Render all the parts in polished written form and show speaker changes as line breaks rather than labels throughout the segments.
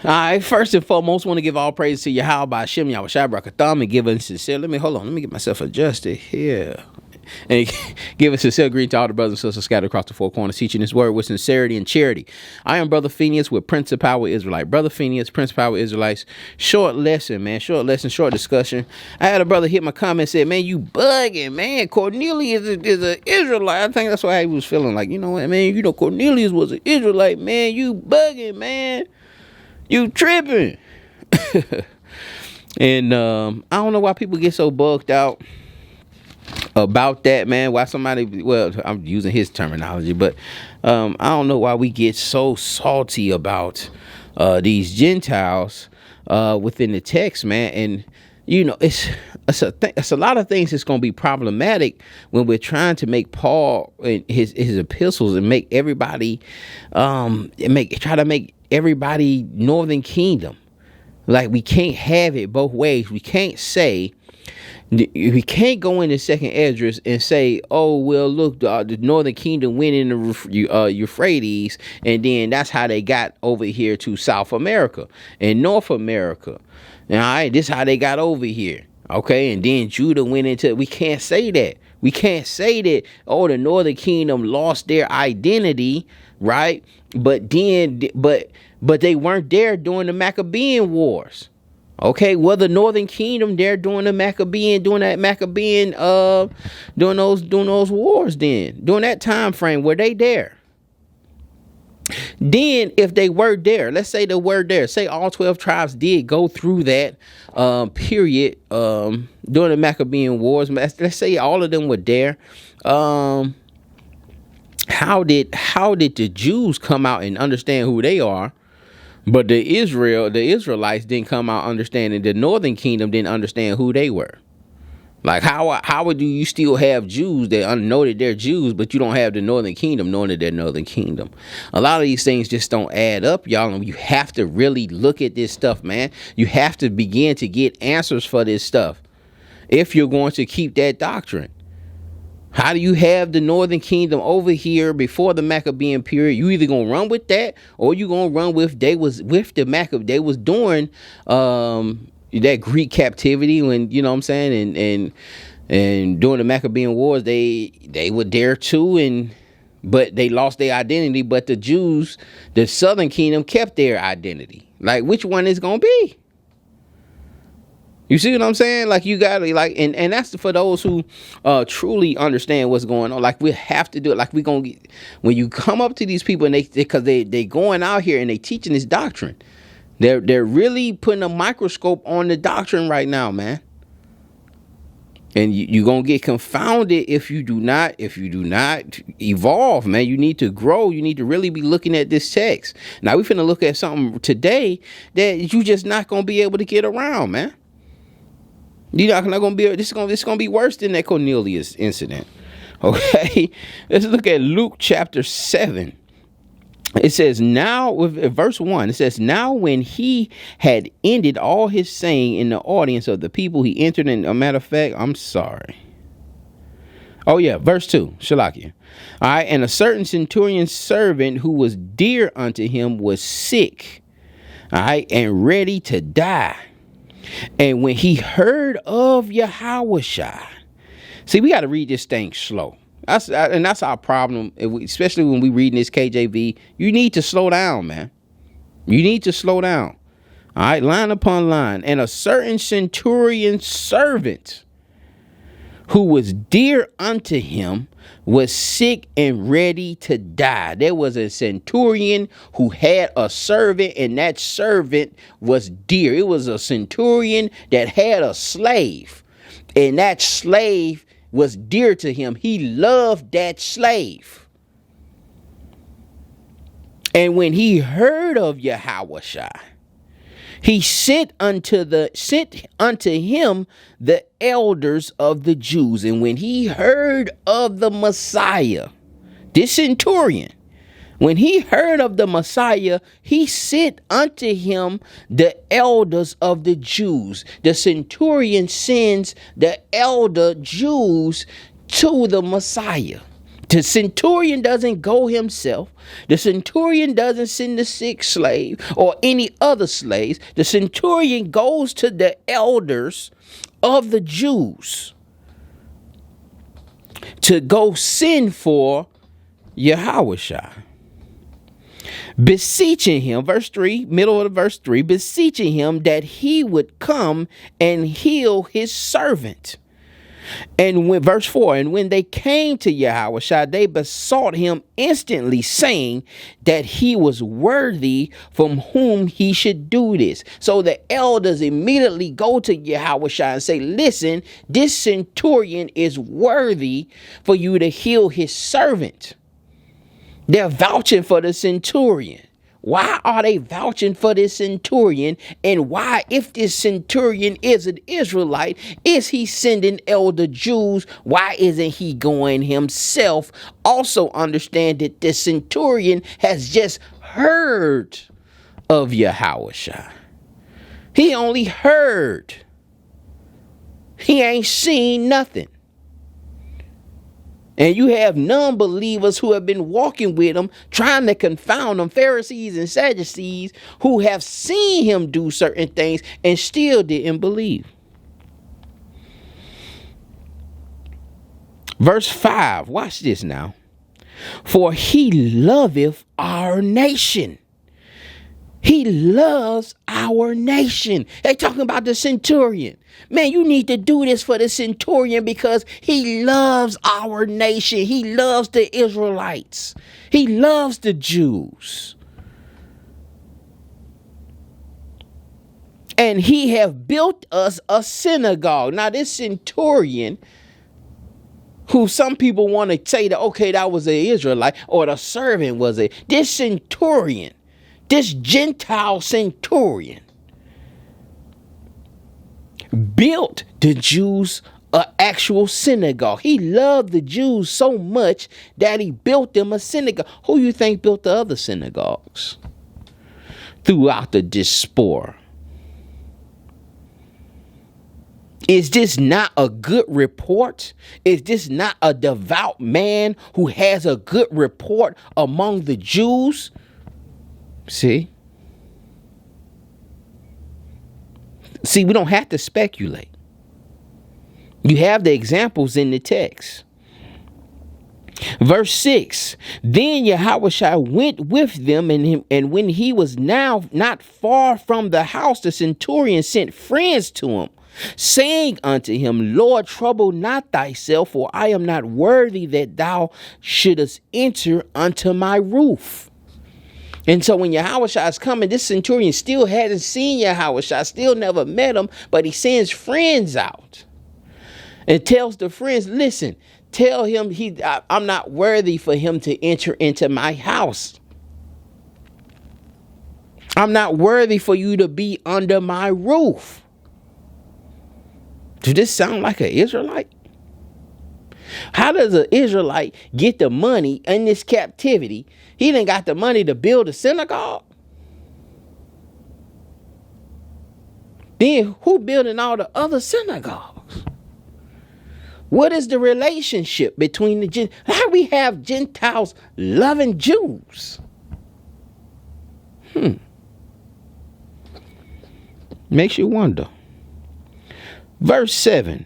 All right, first and foremost, want to give all praise to Yahweh by Shem Yahweh Brakatham and give us sincere. Let me get myself adjusted here. And give a sincere greeting to all the brothers and sisters scattered across the four corners, teaching this word with sincerity and charity. I am Brother Phineas with Prince of Power Israelite. Brother Phineas, Prince of Power Israelites. Short lesson, man. Short lesson, short discussion. I had a brother hit my comment and said, man, you bugging, man. Cornelius is an Israelite. I think that's why he was feeling like, you know what, man, Cornelius was an Israelite, man. You bugging, man. You tripping. And I don't know why people get so bugged out about that, man. Why somebody, well, I'm using his terminology, but I don't know why we get so salty about these Gentiles within the text, man. And you know, it's a lot of things that's going to be problematic when we're trying to make Paul and his epistles and make everybody try to make everybody Northern Kingdom. Like, we can't have it both ways. We can't go into Second Esdras and say, oh, well, look, the Northern Kingdom went in the Euphrates, and then that's how they got over here to South America and North America. All right, this is how they got over here. Okay, and then Judah went into. We can't say that. We can't say that, oh, the Northern Kingdom lost their identity, right? But they weren't there during the Maccabean Wars. Okay, well, the Northern Kingdom there during those wars then. During that time frame, were they there? Then if they were there, let's say they were there, say all 12 tribes did go through that period during the Maccabean Wars. Let's say all of them were there. How did the Jews come out and understand who they are? But the Israelites didn't come out understanding. The Northern Kingdom didn't understand who they were. Like, how would you still have Jews that know that they're Jews, but you don't have the Northern Kingdom knowing that they're Northern Kingdom? A lot of these things just don't add up, y'all. And you have to really look at this stuff, man. You have to begin to get answers for this stuff if you're going to keep that doctrine. How do you have the Northern Kingdom over here before the Maccabean period? You either gonna run with that, or you gonna run with they was during that Greek captivity, when, you know what I'm saying, and during the Maccabean Wars they were there too, but they lost their identity. But the Jews, the Southern Kingdom, kept their identity. Like, which one is gonna be? You see what I'm saying? Like, you gotta, like, and that's for those who truly understand what's going on. Like, we have to do it. Like, we gonna get, when you come up to these people and they going out here and they teaching this doctrine, they're really putting a microscope on the doctrine right now, man. And you're gonna get confounded if you do not evolve, man. You need to grow. You need to really be looking at this text. Now we finna look at something today that you just not gonna be able to get around, man. You're not gonna be. This is gonna be worse than that Cornelius incident. Okay, let's look at Luke chapter 7. It says, now, with verse 1, it says, now when he had ended all his saying in the audience of the people, he entered in. A matter of fact, I'm sorry. Oh yeah, verse 2, Shalakia. All right, and a certain centurion's servant who was dear unto him was sick, all right, and ready to die. And when he heard of Yahushua, see, we got to read this thing slow. That's our problem, especially when we reading this KJV. You need to slow down, man. You need to slow down. All right, line upon line. And a certain centurion's servant who was dear unto him was sick and ready to die. There was a centurion who had a servant, and that servant was dear. It was a centurion that had a slave, and that slave was dear to him. He loved that slave. And when he heard of Yahushua, he sent unto him the elders of the Jews. And when he heard of the Messiah, this centurion, when he heard of the Messiah, he sent unto him the elders of the Jews. The centurion sends the elder Jews to the Messiah, The centurion doesn't go himself. The centurion doesn't send the sick slave or any other slaves. The centurion goes to the elders of the Jews to go send for Yahushua, beseeching him, verse 3, middle of verse 3, beseeching him that he would come and heal his servant. And when verse 4, and when they came to Yahushua, they besought him instantly, saying that he was worthy from whom he should do this. So the elders immediately go to Yahushua and say, listen, this centurion is worthy for you to heal his servant. They're vouching for the centurion. Why are they vouching for this centurion? And why, if this centurion is an Israelite, is he sending elder Jews? Why isn't he going himself? Also understand that the centurion has just heard of Yahushua. He only heard. He ain't seen nothing. And you have non-believers who have been walking with him, trying to confound them, Pharisees and Sadducees, who have seen him do certain things and still didn't believe. Verse 5, watch this now. For he loveth our nation. He loves our nation. They talking about the centurion. Man, you need to do this for the centurion because he loves our nation. He loves the Israelites. He loves the Jews. And he have built us a synagogue. Now, this centurion, who some people want to say that, okay, that was an Israelite or the servant was this centurion, this Gentile centurion, built the Jews an actual synagogue. He loved the Jews so much that he built them a synagogue. Who you think built the other synagogues throughout the diaspora? Is this not a good report? Is this not a devout man who has a good report among the Jews? See, we don't have to speculate. You have the examples in the text. Verse 6, then Yahushua went with them, and when he was now not far from the house, the centurion sent friends to him, saying unto him, Lord, trouble not thyself, for I am not worthy that thou shouldest enter unto my roof. And so when Yahushua is coming, this centurion still hasn't seen Yahushua, still never met him, but he sends friends out and tells the friends, listen, tell him I'm not worthy for him to enter into my house. I'm not worthy for you to be under my roof. Does this sound like an Israelite? How does an Israelite get the money in this captivity? He done got the money to build a synagogue. Then who building all the other synagogues? What is the relationship between the Gentiles? How we have Gentiles loving Jews? Makes you wonder. Verse 7.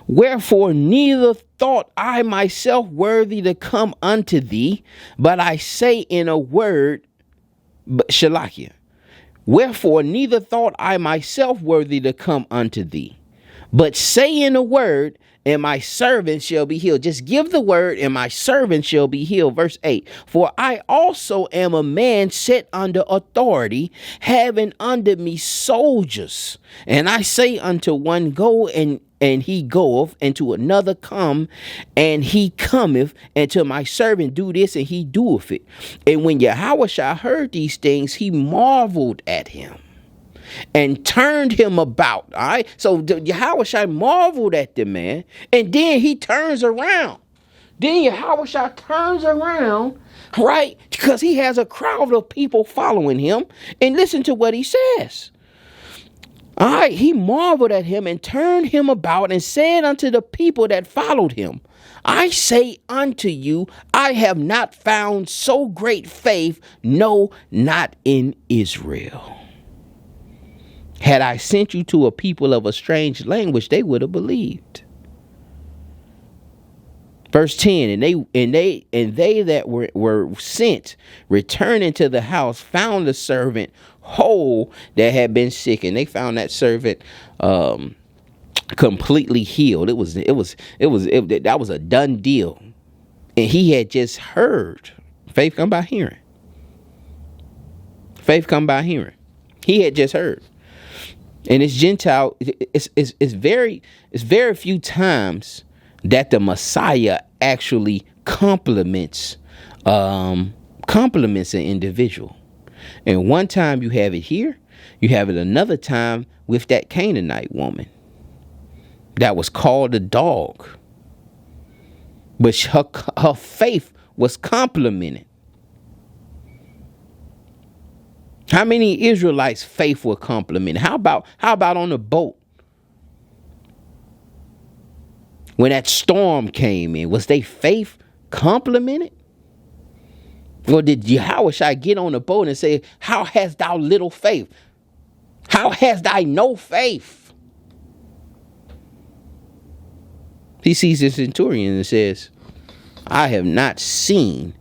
Wherefore neither thought I myself worthy to come unto thee, but I say in a word, Shalakia. Wherefore neither thought I myself worthy to come unto thee, but say in a word, and my servant shall be healed. Just give the word, and my servant shall be healed. Verse 8. For I also am a man set under authority, having under me soldiers. And I say unto one, go, and he goeth, and to another, come, and he cometh, and to my servant, do this, and he doeth it. And when Yahushua heard these things, he marveled at him and turned him about. All right. So Yahushua marveled at the man, and then he turns around. Then Yahushua turns around, right? Because he has a crowd of people following him. And listen to what he says. All right, he marveled at him and turned him about and said unto the people that followed him, I say unto you, I have not found so great faith, no, not in Israel. Had I sent you to a people of a strange language, they would have believed. Verse 10, and they that were sent, returning to the house, found the servant whole that had been sick, and they found that servant completely healed. That was a done deal, and he had just heard. Faith come by hearing. Faith come by hearing. He had just heard, and it's Gentile. It's very few times that the Messiah actually compliments an individual. And one time you have it here, you have it another time with that Canaanite woman that was called a dog, but her faith was complimented. How many Israelites' faith were complimented? How about on the boat? When that storm came in, was they faith complimented? Or did Yahushua get on the boat and say, how hast thou little faith? How hast thou no faith? He sees the centurion and says, I have not seen